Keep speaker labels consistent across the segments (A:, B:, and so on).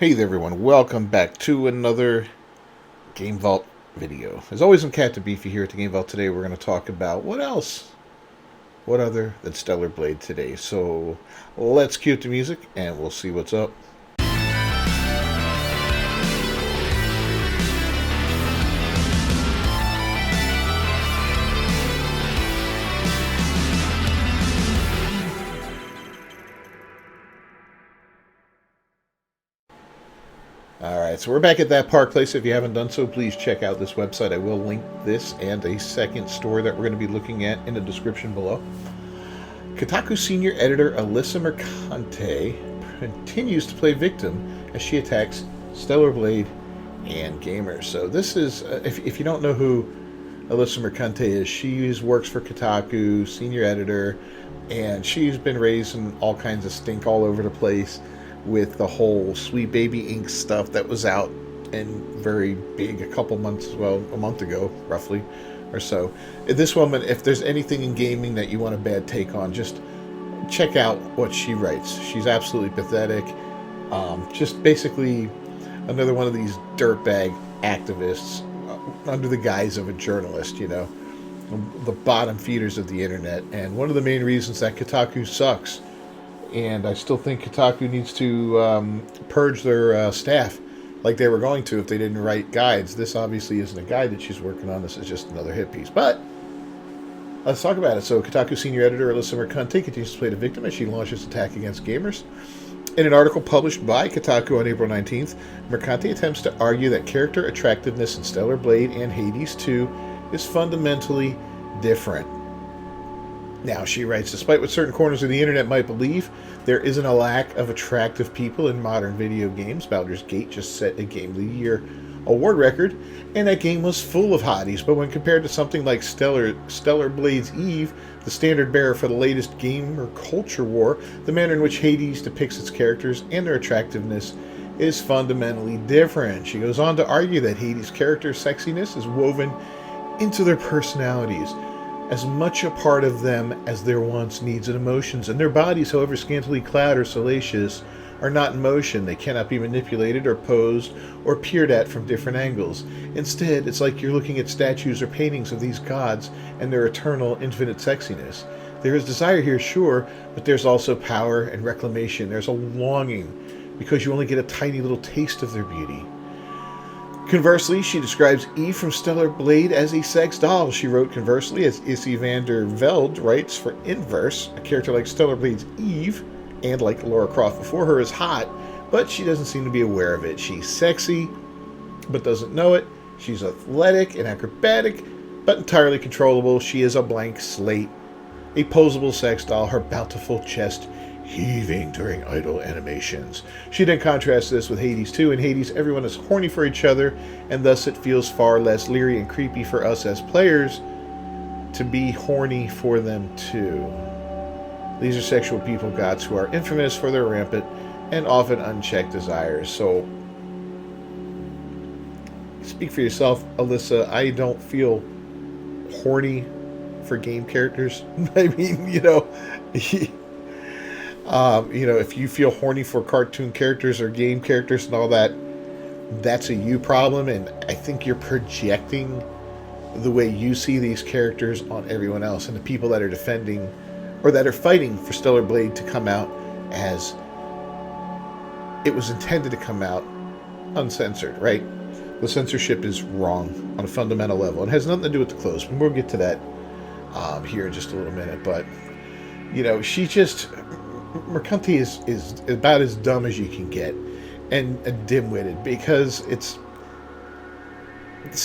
A: Hey there everyone, welcome back to another Game Vault video. As always, I'm Captain Beefy here at the Game Vault. Today we're going to talk about what else? What other than Stellar Blade today. So let's cue the music and we'll see what's up. Alright, so we're back at that park place. If you haven't done so, please check out this website. I will link this and a second story that we're going to be looking at in the description below. Kotaku Senior Editor Alyssa Mercante continues to play victim as she attacks Stellar Blade and gamers. So this is, if you don't know who Alyssa Mercante is, she works for Kotaku Senior Editor, and she's been raising all kinds of stink all over the place with the whole Sweet Baby Inc. stuff that was out and very big a month ago, roughly, or so. This woman, if there's anything in gaming that you want a bad take on, just check out what she writes. She's absolutely pathetic. Just basically another one of these dirtbag activists under the guise of a journalist, you know. The bottom feeders of the internet. And one of the main reasons that Kotaku sucks, and I still think Kotaku needs to purge their staff like they were going to if they didn't write guides. This obviously isn't a guide that she's working on. This is just another hit piece. But let's talk about it. So Kotaku Senior Editor Alyssa Mercante continues to play the victim as she launches attack against gamers. In an article published by Kotaku on April 19th, Mercante attempts to argue that character attractiveness in Stellar Blade and Hades 2 is fundamentally different. Now, she writes, despite what certain corners of the internet might believe, there isn't a lack of attractive people in modern video games. Baldur's Gate just set a Game of the Year award record, and that game was full of hotties. But when compared to something like Stellar Blade's Eve, the standard bearer for the latest gamer culture war, the manner in which Hades depicts its characters and their attractiveness is fundamentally different. She goes on to argue that Hades' character sexiness is woven into their personalities, as much a part of them as their wants, needs, and emotions, and their bodies, however scantily clad or salacious, are not in motion. They cannot be manipulated or posed or peered at from different angles. Instead, it's like you're looking at statues or paintings of these gods and their eternal, infinite sexiness. There is desire here, sure, but there's also power and reclamation. There's a longing, because you only get a tiny little taste of their beauty. Conversely, she describes Eve from Stellar Blade as a sex doll. She wrote conversely, as Issy van der Velde writes for Inverse, a character like Stellar Blade's Eve, and like Lara Croft before her, is hot, but she doesn't seem to be aware of it. She's sexy, but doesn't know it. She's athletic and acrobatic, but entirely controllable. She is a blank slate, a posable sex doll, her bountiful chest heaving during idle animations. She then contrasts this with Hades 2. In Hades, everyone is horny for each other, and thus it feels far less leery and creepy for us as players to be horny for them too. These are sexual people gods who are infamous for their rampant and often unchecked desires. So, speak for yourself, Alyssa. I don't feel horny for game characters. I mean, if you feel horny for cartoon characters or game characters and all that, that's a you problem, and I think you're projecting the way you see these characters on everyone else and the people that are defending or that are fighting for Stellar Blade to come out as it was intended to come out, uncensored, right? The censorship is wrong on a fundamental level. It has nothing to do with the clothes, but we'll get to that here in just a little minute. But, she just... Mercante is about as dumb as you can get, and dim-witted, because this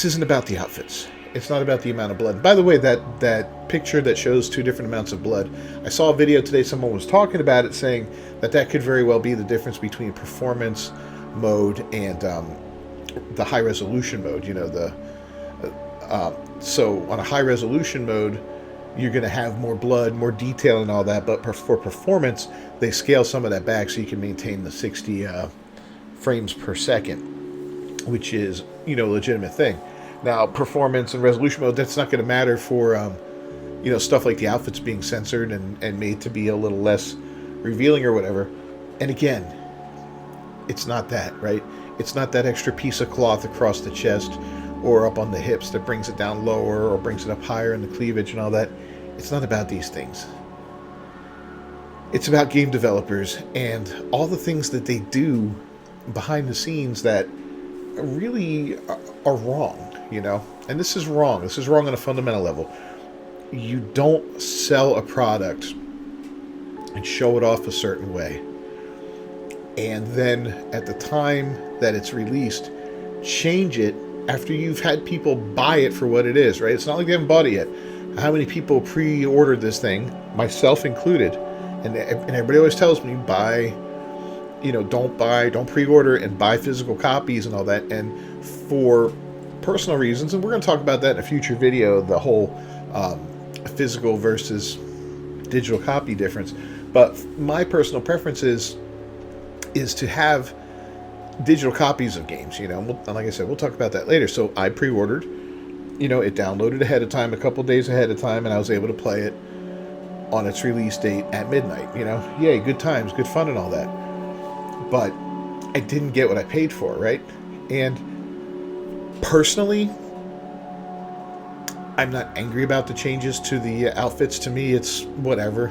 A: isn't about the outfits. It's not about the amount of blood. By the way, that picture that shows two different amounts of blood, I saw a video today, someone was talking about it, saying that could very well be the difference between performance mode and the high resolution mode. So on a high resolution mode, you're going to have more blood, more detail and all that, but for performance, they scale some of that back so you can maintain the 60 frames per second, which is, a legitimate thing. Now, performance and resolution mode, that's not going to matter for, stuff like the outfits being censored and made to be a little less revealing or whatever. And again, it's not that, right? It's not that extra piece of cloth across the chest or up on the hips that brings it down lower or brings it up higher in the cleavage and all that. It's not about these things. It's about game developers and all the things that they do behind the scenes that really are wrong, you know? And this is wrong. This is wrong on a fundamental level. You don't sell a product and show it off a certain way, and then at the time that it's released, change it after you've had people buy it for what it is, right? It's not like they haven't bought it yet. How many people pre-ordered this thing, myself included, and everybody always tells me, don't pre-order and buy physical copies and all that. And for personal reasons, and we're going to talk about that in a future video, the whole physical versus digital copy difference. But my personal preference is to have digital copies of games, you know. And like I said, we'll talk about that later. So I pre-ordered, it downloaded ahead of time, a couple days ahead of time, and I was able to play it on its release date at midnight. Yay, good times, good fun and all that. But I didn't get what I paid for, right? And personally, I'm not angry about the changes to the outfits. To me, it's whatever,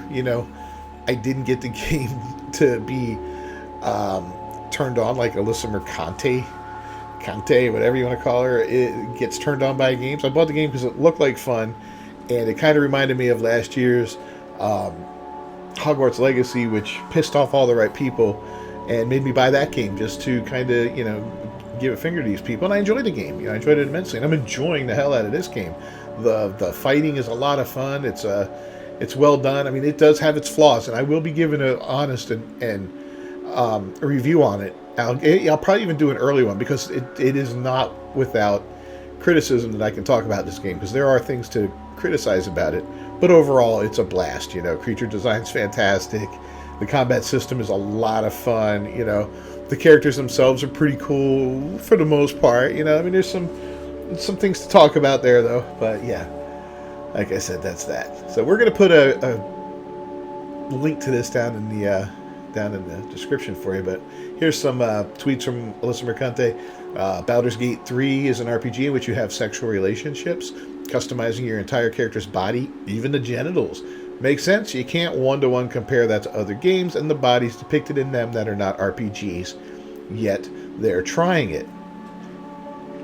A: I didn't get the game to be turned on like Alyssa Mercante, whatever you want to call her. It gets turned on by games. I bought the game because it looked like fun, and it kind of reminded me of last year's Hogwarts Legacy, which pissed off all the right people and made me buy that game just to kind of, give a finger to these people. And I enjoyed the game. I enjoyed it immensely, and I'm enjoying the hell out of this game. The fighting is a lot of fun. It's well done. I mean, it does have its flaws, and I will be giving an honest and a review on it. I'll probably even do an early one, because it is not without criticism that I can talk about this game, because there are things to criticize about it. But overall, it's a blast. Creature design's fantastic. The combat system is a lot of fun. The characters themselves are pretty cool for the most part. I mean, there's some things to talk about there, though. But yeah, like I said, that's that. So we're gonna put a link to this down in the description for you. But here's some tweets from Alyssa Mercante. Baldur's Gate 3 is an RPG in which you have sexual relationships, customizing your entire character's body, even the genitals. Makes sense. You can't one-to-one compare that to other games and the bodies depicted in them that are not RPGs, yet they're trying it.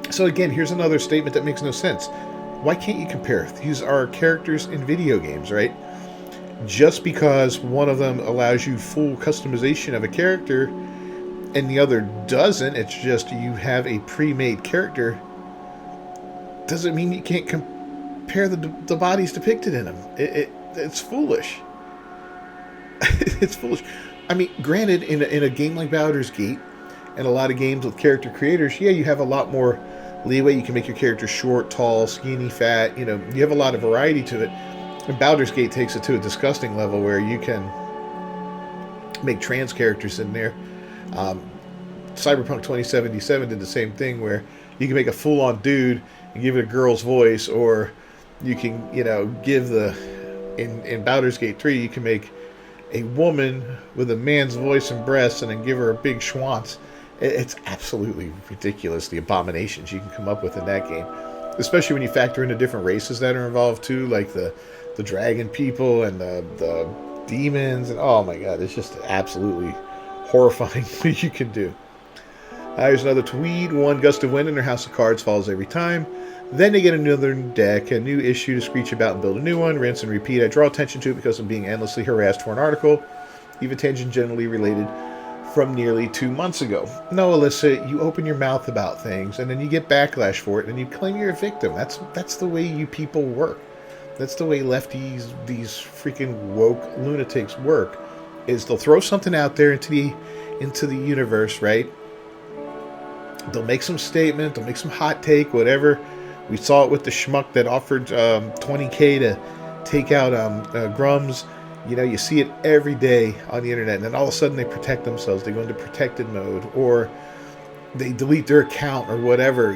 A: So again, here's another statement that makes no sense. Why can't you compare? These are characters in video games, right? Just because one of them allows you full customization of a character and the other doesn't, it's just you have a pre-made character, doesn't mean you can't compare the bodies depicted in them. It's foolish. It's foolish. I mean, granted, in a game like Baldur's Gate and a lot of games with character creators, yeah, you have a lot more leeway. You can make your character short, tall, skinny, fat. You have a lot of variety to it. And Baldur's Gate takes it to a disgusting level where you can make trans characters in there. Cyberpunk 2077 did the same thing, where you can make a full-on dude and give it a girl's voice, or you can, give in Baldur's Gate 3, you can make a woman with a man's voice and breasts and then give her a big schwanz. It's absolutely ridiculous, the abominations you can come up with in that game. Especially when you factor in the different races that are involved too, like the dragon people and the demons, and oh my god, it's just absolutely horrifying what you can do. Here's another tweet. One gust of wind in their house of cards falls every time. Then they get another deck, a new issue to screech about and build a new one, rinse and repeat. I draw attention to it because I'm being endlessly harassed for an article, even tangentially related, from nearly 2 months ago. No, Alyssa, you open your mouth about things, and then you get backlash for it, and you claim you're a victim. That's the way you people work. That's the way lefties, these freaking woke lunatics work, is they'll throw something out there into the universe, right? They'll make some statement, they'll make some hot take, whatever. We saw it with the schmuck that offered $20K to take out Grums. You see it every day on the internet, and then all of a sudden they protect themselves. They go into protected mode, or they delete their account or whatever,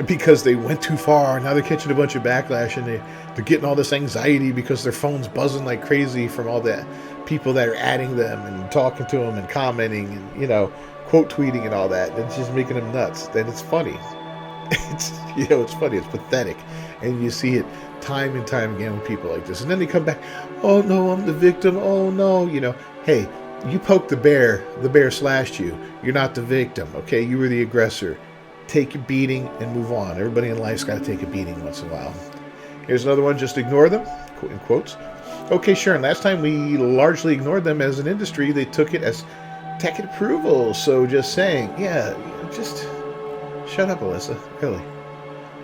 A: because they went too far. Now they're catching a bunch of backlash, and they're getting all this anxiety because their phone's buzzing like crazy from all that people that are adding them and talking to them and commenting and, quote tweeting and all that. It's just making them nuts. Then it's funny. It's, it's funny. It's pathetic. And you see it time and time again with people like this. And then they come back, oh no, I'm the victim. Oh no, hey, you poked the bear slashed you. You're not the victim, okay? You were the aggressor. Take your beating and move on. Everybody in life's got to take a beating once in a while. Here's another one, just ignore them, in quotes. Okay, sure, and last time we largely ignored them as an industry. They took it as tech approval. So just saying, yeah, just shut up, Alyssa, really.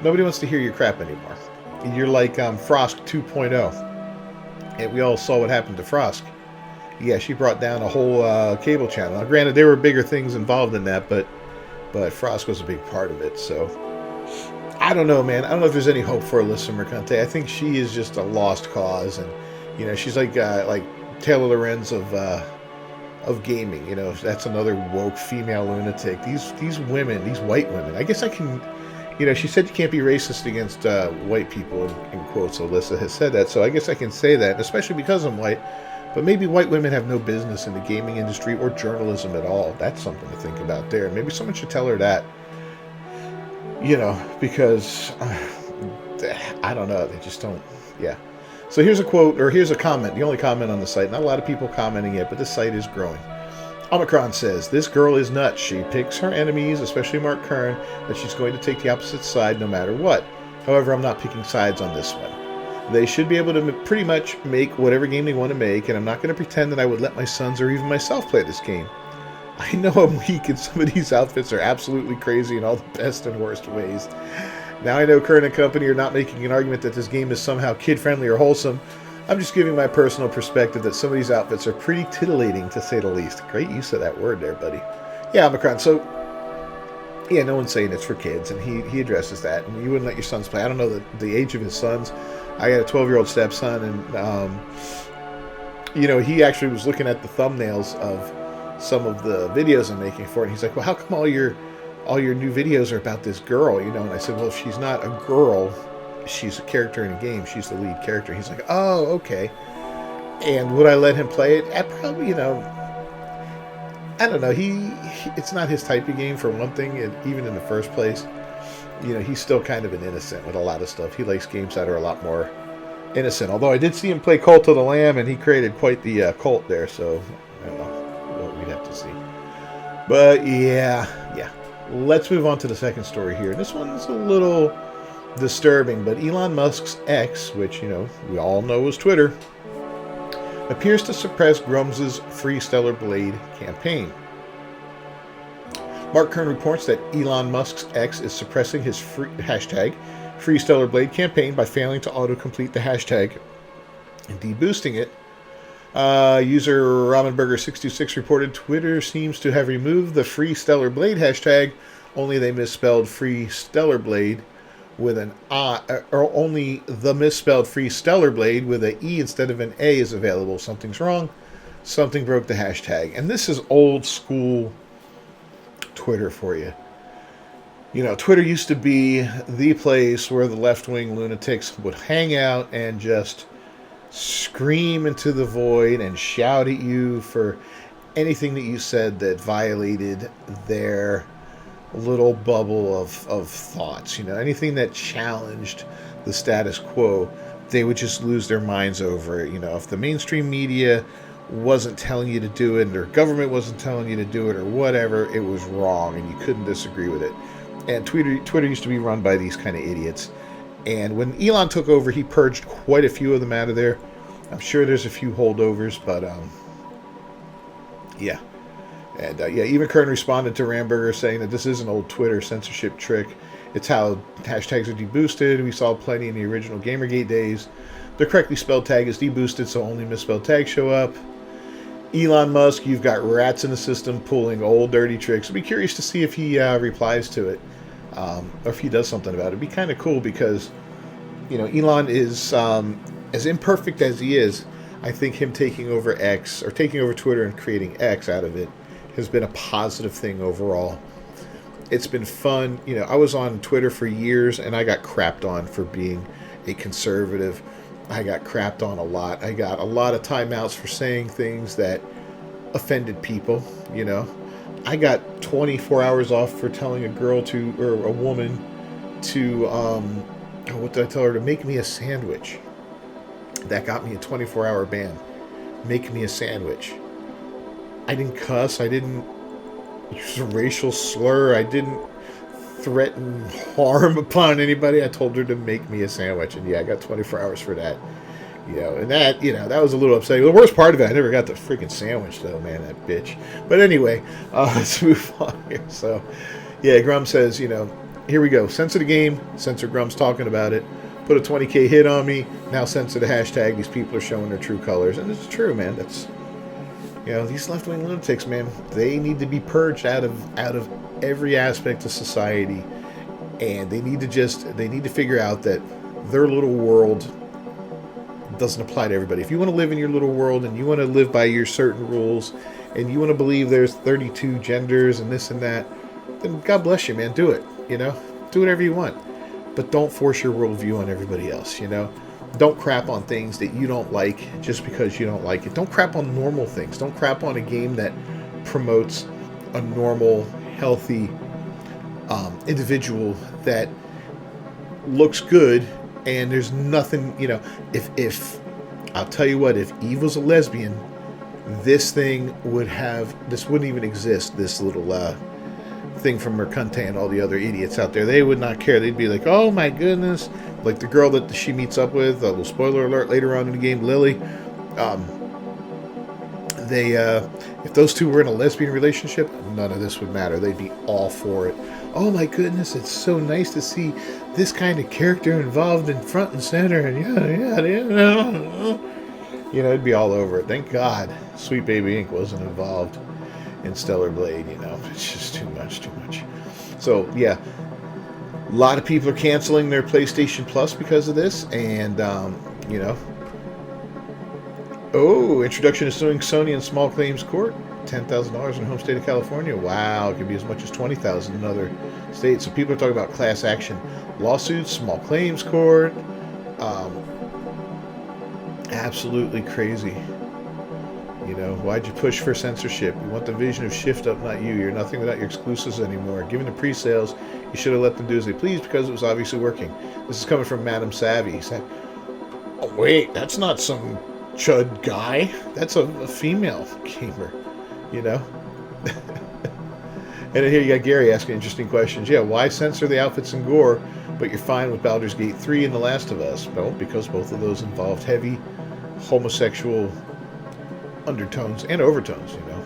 A: Nobody wants to hear your crap anymore. You're like Frost 2.0. And we all saw what happened to Frost. Yeah, she brought down a whole cable channel. Now, granted, there were bigger things involved in that, but Frost was a big part of it. So I don't know, man. I don't know if there's any hope for Alyssa Mercante. I think she is just a lost cause, and she's like Taylor Lorenz of gaming. That's another woke female lunatic. These women, these white women. I guess I can. She said you can't be racist against white people, in quotes. Alyssa has said that, so I guess I can say that, especially because I'm white. But maybe white women have no business in the gaming industry or journalism at all. That's something to think about there. Maybe someone should tell her that. Because I don't know. They just don't. Yeah. So here's a quote, or here's a comment. The only comment on the site. Not a lot of people commenting yet, but the site is growing. Omicron says, this girl is nuts. She picks her enemies, especially Mark Kern, that she's going to take the opposite side no matter what. However, I'm not picking sides on this one. They should be able to pretty much make whatever game they want to make, and I'm not going to pretend that I would let my sons or even myself play this game. I know I'm weak, and some of these outfits are absolutely crazy in all the best and worst ways. Now I know Kern and company are not making an argument that this game is somehow kid-friendly or wholesome. I'm just giving my personal perspective that some of these outfits are pretty titillating, to say the least. Great use of that word there, buddy. Yeah, Omicron, so yeah, no one's saying it's for kids, and he addresses that, and you wouldn't let your sons play. I don't know the age of his sons. I got a 12-year-old stepson, and he actually was looking at the thumbnails of some of the videos I'm making for it. And he's like, well, how come all your new videos are about this girl? And I said, well, she's not a girl. She's a character in a game. She's the lead character. He's like, oh, okay. And would I let him play it? I probably, I don't know. It's not his type of game, for one thing, and even in the first place. He's still kind of an innocent with a lot of stuff. He likes games that are a lot more innocent. Although I did see him play Cult of the Lamb, and he created quite the cult there. So, I don't know. We'd have to see. But, yeah. Let's move on to the second story here. This one's a little disturbing, but Elon Musk's X, which, we all know is Twitter, appears to suppress Grum's Free Stellar Blade campaign. Mark Kern reports that Elon Musk's X is suppressing his Free Stellar Blade campaign by failing to autocomplete the hashtag and deboosting it. User Ramenberger626 reported Twitter seems to have removed the Free Stellar Blade hashtag, only they misspelled Free Stellar Blade with an I, or only the misspelled Free Stellar Blade with an E instead of an A is available. Something's wrong. Something broke the hashtag. And this is old school Twitter for you. Twitter used to be the place where the left-wing lunatics would hang out and just scream into the void and shout at you for anything that you said that violated their little bubble of thoughts. Anything that challenged the status quo, they would just lose their minds over it. If the mainstream media wasn't telling you to do it, or government wasn't telling you to do it, or whatever, it was wrong and you couldn't disagree with it. And Twitter used to be run by these kind of idiots. And when Elon took over, he purged quite a few of them out of there. I'm sure there's a few holdovers, but yeah. And even Kern responded to Ramberger saying that this is an old Twitter censorship trick. It's how hashtags are deboosted. We saw plenty in the original Gamergate days. The correctly spelled tag is deboosted, so only misspelled tags show up. Elon Musk, you've got rats in the system pulling old dirty tricks. I'd be curious to see if he replies to it, or if he does something about it. It'd be kind of cool because, Elon is, as imperfect as he is, I think him taking over X, or taking over Twitter and creating X out of it, has been a positive thing overall. It's been fun. I was on Twitter for years, and I got crapped on for being a conservative. I got crapped on a lot. I got a lot of timeouts for saying things that offended people, you know. I got 24 hours off for telling a girl to, or a woman to, what did I tell her? To make me a sandwich. That got me a 24-hour ban. Make me a sandwich. I didn't cuss. I didn't use a racial slur. I didn't threaten harm upon anybody. I told her to make me a sandwich. And yeah, I got 24 hours for that. You know, and that, you know, that was a little upsetting. The worst part of it, I never got the freaking sandwich, though, man, that bitch. But anyway, let's move on here. So, yeah, Grum says, you know, here we go. Censor the game. Censor Grum's talking about it. Put a 20K hit on me. Now censor the hashtag. These people are showing their true colors. And it's true, man. That's, you know, these left-wing lunatics, man, they need to be purged out of every aspect of society. And they need to figure out that their little world doesn't apply to everybody. If you want to live in your little world and you want to live by your certain rules and you want to believe there's 32 genders and this and that, then God bless you, man. Do it. You know, do whatever you want, but don't force your worldview on everybody else. You know, don't crap on things that you don't like just because you don't like it. Don't crap on normal things. Don't crap on a game that promotes a normal, healthy individual that looks good. And there's nothing, you know, if I'll tell you what, if Eve was a lesbian, this wouldn't even exist, this little thing from Mercante and all the other idiots out there. They would not care. They'd be like, oh my goodness. Like the girl that she meets up with, a little spoiler alert later on in the game, Lily, if those two were in a lesbian relationship, none of this would matter. They'd be all for it. Oh my goodness, it's so nice to see this kind of character involved in front and center, and yeah. You know, it'd be all over it. Thank God Sweet Baby Inc. wasn't involved in Stellar Blade, you know. It's just too much. So, yeah. A lot of people are canceling their PlayStation Plus because of this, and, you know. Oh, introduction to suing Sony in small claims court. $10,000 in the home state of California. Wow, it could be as much as $20,000 in other states. So people are talking about class action lawsuits, small claims court. Absolutely crazy. You know, why'd you push for censorship? You want the vision of Shift Up, not you. You're nothing without your exclusives anymore. Given the pre-sales, you should have let them do as they please because it was obviously working. This is coming from Madam Savvy. He said, oh, wait, that's not some chud guy. That's a female gamer. You know? And then here you got Gary asking interesting questions. Yeah, why censor the outfits and gore, but you're fine with Baldur's Gate 3 and The Last of Us? Well, because both of those involved heavy homosexual undertones and overtones, you know.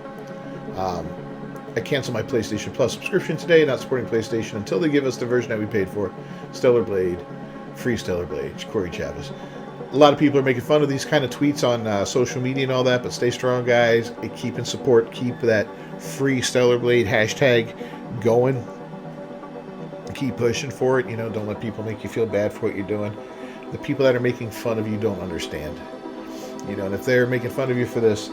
A: I canceled my PlayStation Plus subscription today, not supporting PlayStation until they give us the version that we paid for. Stellar Blade, free Stellar Blade, Corey Chavez. A lot of people are making fun of these kind of tweets on social media and all that, but stay strong, guys. Keep in support. Keep that free Stellar Blade hashtag going. Keep pushing for it. You know, don't let people make you feel bad for what you're doing. The people that are making fun of you don't understand. You know, and if they're making fun of you for this,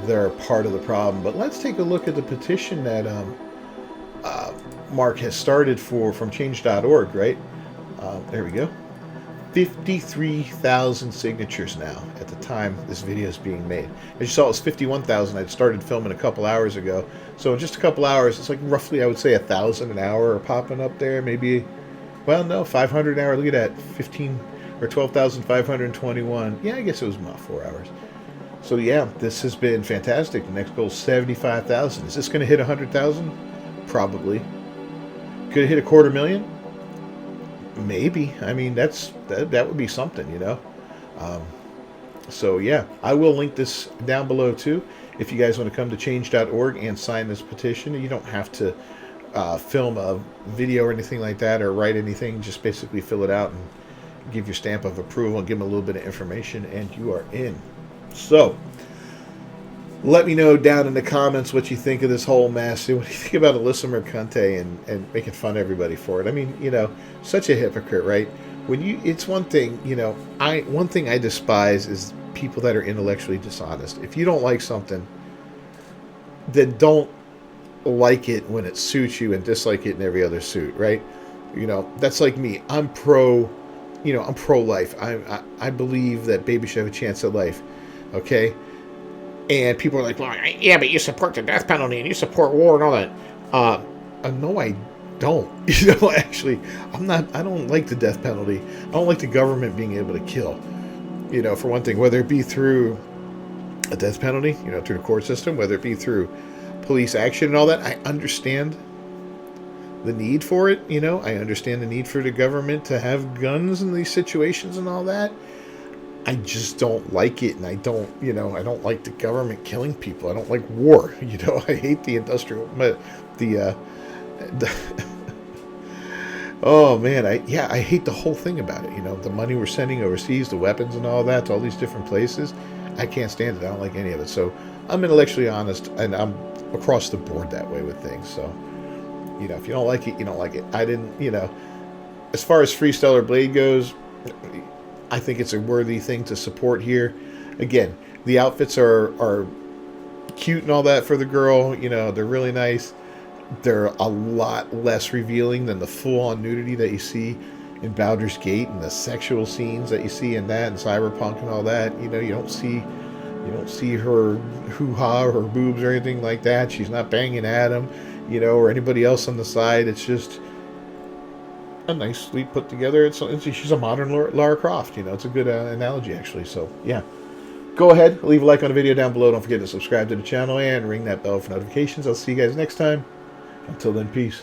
A: they're a part of the problem. But let's take a look at the petition that Mark has started from change.org, right? There we go. 53,000 signatures now at the time this video is being made. As you saw, it was 51,000. I'd started filming a couple hours ago. So in just a couple hours, it's like roughly, I would say, 1,000 an hour are popping up there. Maybe, well, no, 500 an hour. Look at that, 15 or 12,521. Yeah, I guess it was about 4 hours. So yeah, this has been fantastic. The next goal is 75,000. Is this going to hit 100,000? Probably. Could it hit 250,000? Maybe. I mean, that would be something, you know. So yeah, I will link this down below too. If you guys want to come to change.org and sign this petition, you don't have to film a video or anything like that or write anything. Just basically fill it out and give your stamp of approval and give them a little bit of information, and you are in. So let me know down in the comments what you think of this whole mess. What do you think about Alyssa Mercante and making fun of everybody for it? I mean, you know, such a hypocrite, right? It's one thing, you know, one thing I despise is people that are intellectually dishonest. If you don't like something, then don't like it when it suits you and dislike it in every other suit, right? You know, that's like me. I'm pro you know, I'm pro-life. I believe that babies should have a chance at life. Okay, and people are like, well, yeah, but you support the death penalty and you support war and all that. No, I don't. You know, actually, I'm not. I don't like the death penalty. I don't like the government being able to kill. You know, for one thing, whether it be through a death penalty, you know, through the court system, whether it be through police action and all that, I understand the need for it. You know, I understand the need for the government to have guns in these situations and all that. I just don't like it, and I don't, you know, I don't like the government killing people. I don't like war. You know, I hate the industrial, the oh man, I hate the whole thing about it. You know, the money we're sending overseas, the weapons and all that to all these different places. I can't stand it. I don't like any of it. So I'm intellectually honest, and I'm across the board that way with things. So, you know, if you don't like it, you don't like it. I didn't, you know, as far as Free Stellar Blade goes, I think it's a worthy thing to support here. Again, the outfits are cute and all that for the girl. You know, they're really nice. They're a lot less revealing than the full-on nudity that you see in Baldur's Gate and the sexual scenes that you see in that and Cyberpunk and all that. You know, you don't see her hoo-ha or her boobs or anything like that. She's not banging at him, you know, or anybody else on the side. It's just a nicely put together. She's a modern Lara Croft. You know, it's a good analogy actually. So yeah, go ahead, leave a like on the video down below. Don't forget to subscribe to the channel and ring that bell for notifications. I'll see you guys next time. Until then, peace.